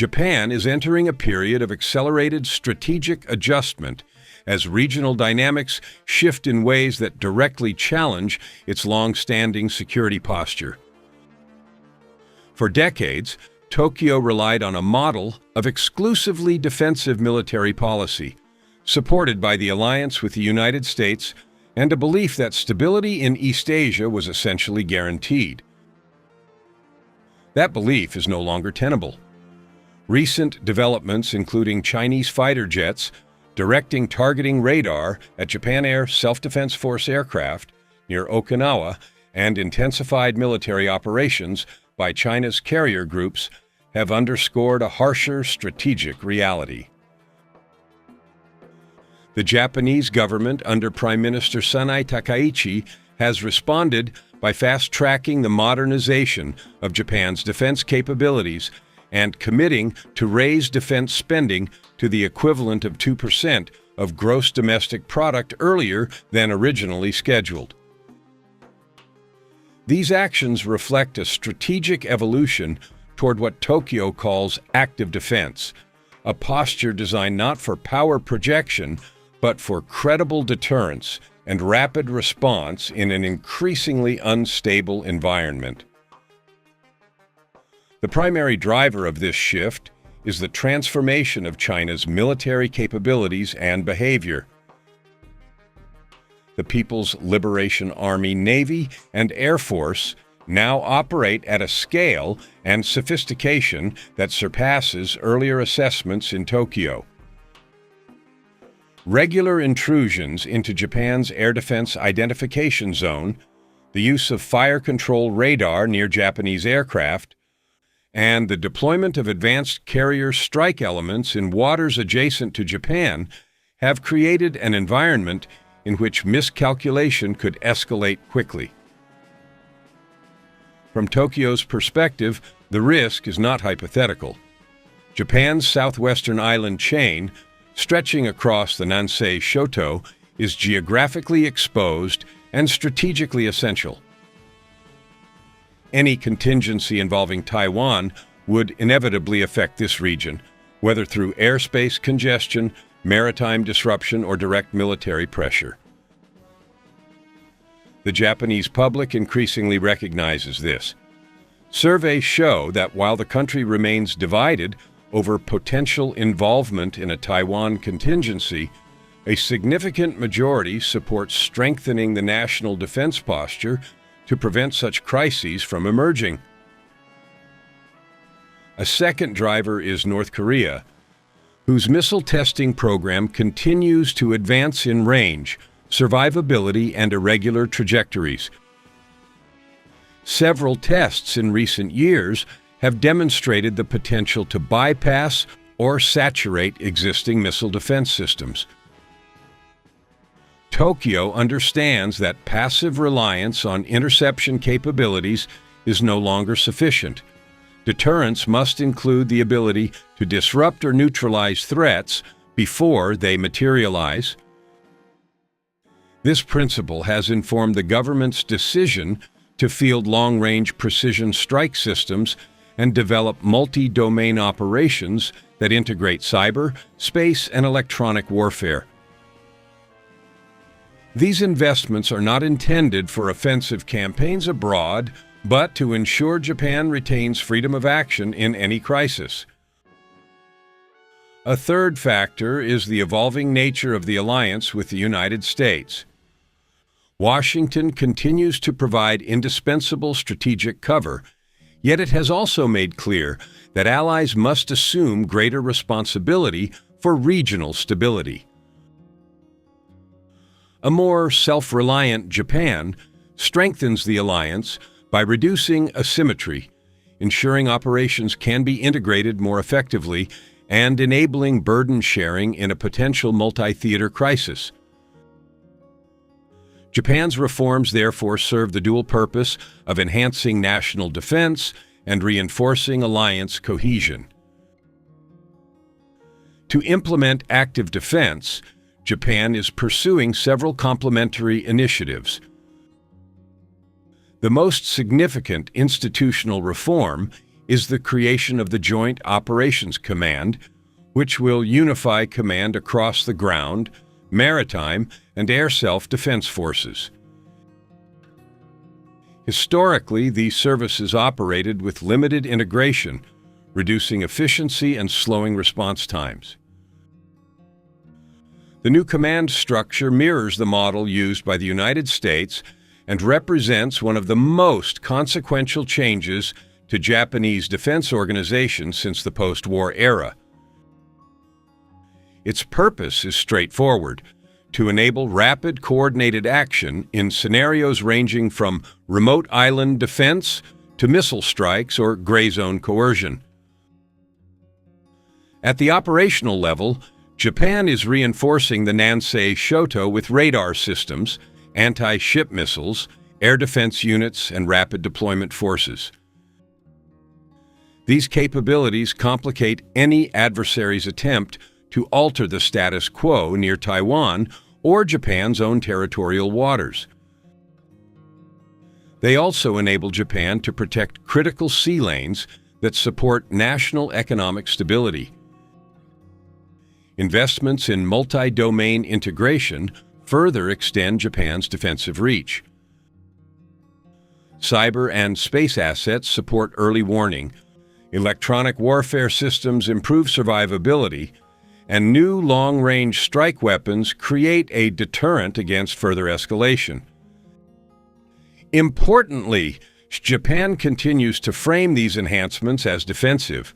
Japan is entering a period of accelerated strategic adjustment as regional dynamics shift in ways that directly challenge its long-standing security posture. For decades, Tokyo relied on a model of exclusively defensive military policy, supported by the alliance with the United States and a belief that stability in East Asia was essentially guaranteed. That belief is no longer tenable. Recent developments, including Chinese fighter jets directing targeting radar at Japan Air Self-Defense Force aircraft near Okinawa, and intensified military operations by China's carrier groups, have underscored a harsher strategic reality. The Japanese government under Prime Minister Sanai Takaichi has responded by fast-tracking the modernization of Japan's defense capabilities and committing to raise defense spending to the equivalent of 2% of gross domestic product earlier than originally scheduled. These actions reflect a strategic evolution toward what Tokyo calls active defense, a posture designed not for power projection, but for credible deterrence and rapid response in an increasingly unstable environment. The primary driver of this shift is the transformation of China's military capabilities and behavior. The People's Liberation Army, Navy, and Air Force now operate at a scale and sophistication that surpasses earlier assessments in Tokyo. Regular intrusions into Japan's air defense identification zone, the use of fire control radar near Japanese aircraft, and the deployment of advanced carrier strike elements in waters adjacent to Japan have created an environment in which miscalculation could escalate quickly. From Tokyo's perspective, the risk is not hypothetical. Japan's southwestern island chain, stretching across the Nansei Shoto, is geographically exposed and strategically essential. Any contingency involving Taiwan would inevitably affect this region, whether through airspace congestion, maritime disruption, or direct military pressure. The Japanese public increasingly recognizes this. Surveys show that while the country remains divided over potential involvement in a Taiwan contingency, a significant majority supports strengthening the national defense posture to prevent such crises from emerging. A second driver is North Korea, whose missile testing program continues to advance in range, survivability, and irregular trajectories. Several tests in recent years have demonstrated the potential to bypass or saturate existing missile defense systems. Tokyo understands that passive reliance on interception capabilities is no longer sufficient. Deterrence must include the ability to disrupt or neutralize threats before they materialize. This principle has informed the government's decision to field long-range precision strike systems and develop multi-domain operations that integrate cyber, space, and electronic warfare. These investments are not intended for offensive campaigns abroad, but to ensure Japan retains freedom of action in any crisis. A third factor is the evolving nature of the alliance with the United States. Washington continues to provide indispensable strategic cover, yet it has also made clear that allies must assume greater responsibility for regional stability. A more self-reliant Japan strengthens the alliance by reducing asymmetry, ensuring operations can be integrated more effectively, and enabling burden sharing in a potential multi-theater crisis. Japan's reforms therefore serve the dual purpose of enhancing national defense and reinforcing alliance cohesion. To implement active defense, Japan is pursuing several complementary initiatives. The most significant institutional reform is the creation of the Joint Operations Command, which will unify command across the ground, maritime, and air self-defense forces. Historically, these services operated with limited integration, reducing efficiency and slowing response times. The new command structure mirrors the model used by the United States and represents one of the most consequential changes to Japanese defense organizations since the post-war era. Its purpose is straightforward: to enable rapid, coordinated action in scenarios ranging from remote island defense to missile strikes or gray zone coercion. At the operational level, Japan is reinforcing the Nansei Shoto with radar systems, anti-ship missiles, air defense units, and rapid deployment forces. These capabilities complicate any adversary's attempt to alter the status quo near Taiwan or Japan's own territorial waters. They also enable Japan to protect critical sea lanes that support national economic stability. Investments in multi-domain integration further extend Japan's defensive reach. Cyber and space assets support early warning, electronic warfare systems improve survivability, and new long-range strike weapons create a deterrent against further escalation. Importantly, Japan continues to frame these enhancements as defensive.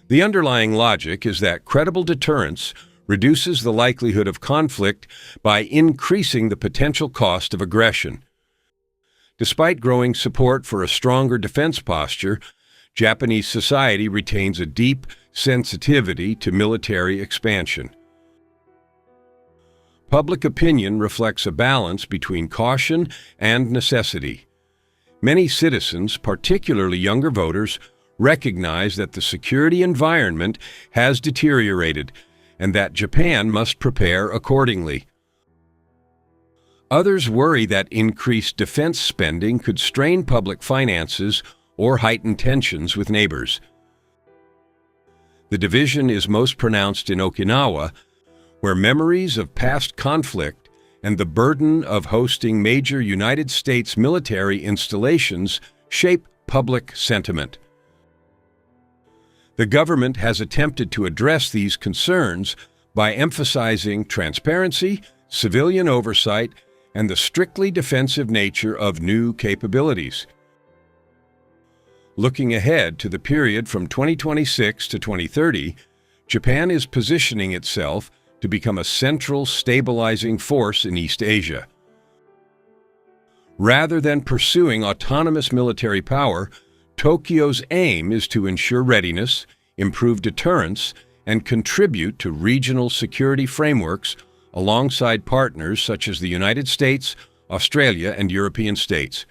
The underlying logic is that credible deterrence reduces the likelihood of conflict by increasing the potential cost of aggression. Despite growing support for a stronger defense posture, Japanese society retains a deep sensitivity to military expansion. Public opinion reflects a balance between caution and necessity. Many citizens, particularly younger voters, recognize that the security environment has deteriorated and that Japan must prepare accordingly. Others worry that increased defense spending could strain public finances or heighten tensions with neighbors. The division is most pronounced in Okinawa, where memories of past conflict and the burden of hosting major United States military installations shape public sentiment. The government has attempted to address these concerns by emphasizing transparency, civilian oversight, and the strictly defensive nature of new capabilities. Looking ahead to the period from 2026 to 2030, Japan is positioning itself to become a central stabilizing force in East Asia. Rather than pursuing autonomous military power, Tokyo's aim is to ensure readiness, improve deterrence, and contribute to regional security frameworks alongside partners such as the United States, Australia, and European states.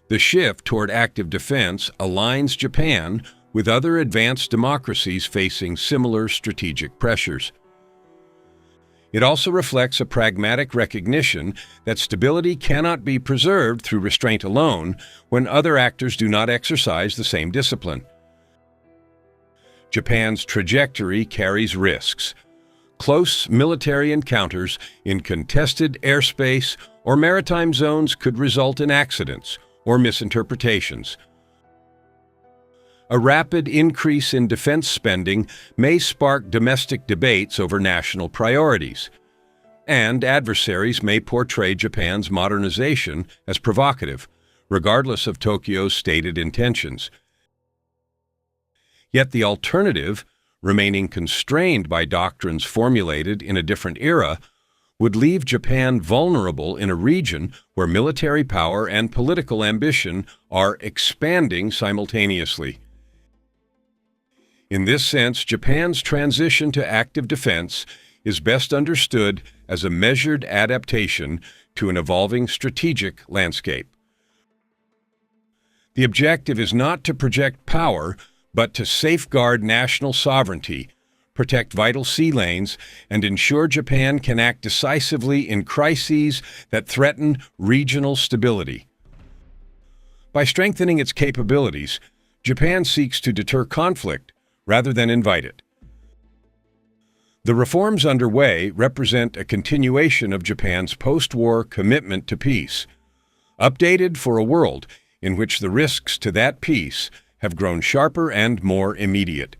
The shift toward active defense aligns Japan with other advanced democracies facing similar strategic pressures. It also reflects a pragmatic recognition that stability cannot be preserved through restraint alone when other actors do not exercise the same discipline. Japan's trajectory carries risks. Close military encounters in contested airspace or maritime zones could result in accidents or misinterpretations. A rapid increase in defense spending may spark domestic debates over national priorities, and adversaries may portray Japan's modernization as provocative, regardless of Tokyo's stated intentions. Yet the alternative, remaining constrained by doctrines formulated in a different era, would leave Japan vulnerable in a region where military power and political ambition are expanding simultaneously. In this sense, Japan's transition to active defense is best understood as a measured adaptation to an evolving strategic landscape. The objective is not to project power, but to safeguard national sovereignty, protect vital sea lanes, and ensure Japan can act decisively in crises that threaten regional stability. By strengthening its capabilities, Japan seeks to deter conflict rather than invite it. The reforms underway represent a continuation of Japan's post-war commitment to peace, updated for a world in which the risks to that peace have grown sharper and more immediate.